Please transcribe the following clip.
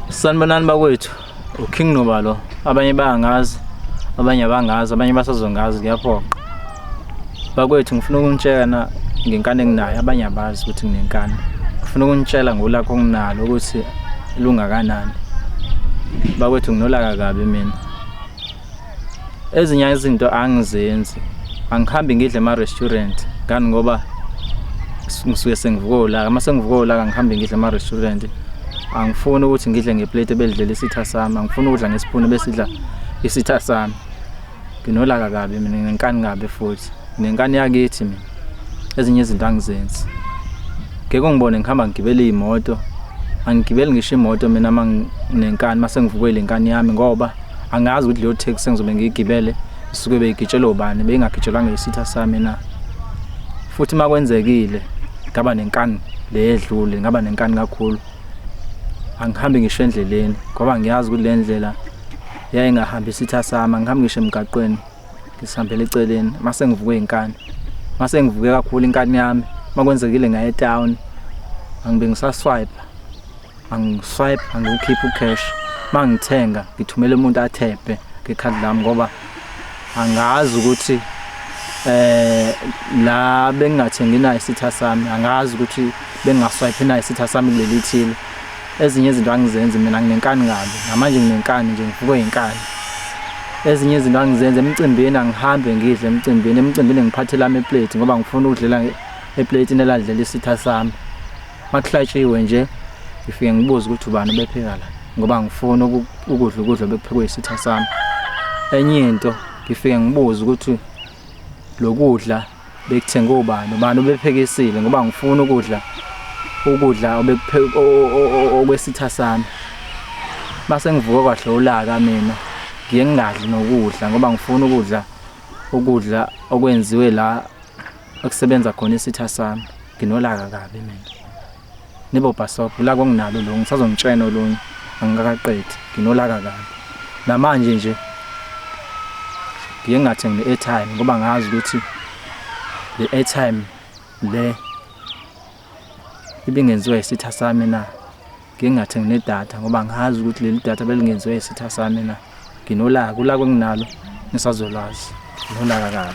Sanibonani bakwethu, uKing Nuba lo. Abanye bayangazi, abanye abangazi, abanye basazongazi ngiyaphoqa. Bakwethu ngifuna ukunitshela ngenkani enginayo, abanye abazi ukuthi nginenkani. Ngifuna ukunitshela ngolakho onginalo ukuthi lungakanani. Bakwethu nginolaka kabi mina. Ezinye izinto angizenzi. Angihambi ngidle ema-restaurant, ngani ngoba ngisuke sengivukola, mase ngivukola ngihambe ngidle ema-restaurant. Angifuni ukuthi ngidle ngeplate ebelidlela isitha sami, angifuni ukudla ngesipuni besidla isitha sami. Nginolaka kabi mina, nginenkani kabi futhi. Nenkani yakithi mina. Ezinye izinto angizenzi. Ngeke ngibone ngihamba ngigibela imoto. Angigibeli ngisho imoto mina manginenkani mase ngivukele inkani yami ngoba angazi ukuthi leyo taxi ngizobe ngiyigibele isuke beyigitshela ubani, beyingagitshelwanga isitha sami na. Futhi makwenzekile ngaba nenkani ledlule, ngaba nenkani kakhulu. Angihambi ngisho endleleni ngoba ngiyazi ukuthi le ndlela yayingahambi isitha sami, ngihambi ngisho emgaqweni ngisihambele eceleni mase ngivuke inkani. Mase ngivuke kakhulu inkani yami, makwenzekile ngaye town angibe ngisaswipe, angiswipe angikhipha ucash. Mangithenga ngithumela umuntu athephe ngekhadi lami ngoba angazi ukuthi la bengingathengi nayo isitha sami, angazi ukuthi bengingaswipe nayo isitha sami kuleli thile. Ezinye izinto angizenzi mina, nginenkani kabi, namanje nginenkani nje, ngivuke inkani. Ezinye izinto angizenzi emcimbini, angihambe ngidle emcimbini ngiphathe lami eplate ngoba ngifuna ukudlela eplateini eladlela isitha sami. Makuhlatshiwe nje ngifike ngibuze ukuthi ubani obepheka la ngoba ngifuna ukudla bekuphekwe isitha sami. Enye into ngifike ngibuze ukuthi lokudla bekuthenga ubani obephekisile ngoba ngifuna ukudla okwesitha sami. Mase ngivuka kahle ulaka mina ngiye ngingadli nokudla ngoba ngifuna ukudla okwenziwe la okusebenza khona isitha sami. Nginolaka kabi mina. Nibo bhasopo la konginalo lo, ngisazongitshena olunye angikaqedi. Nginolaka kabi. Namanje nje ngiye ngathenga i-airtime ngoba ngazi ukuthi le airtime le ibingenziwa isitha sami na. Ngiye ngathenga nedatha ngoba ngazi ukuthi leli datha belingenziwa isitha sami na. Nginolaka kulako enginalo ngisazolwazi. Nginolaka kabi.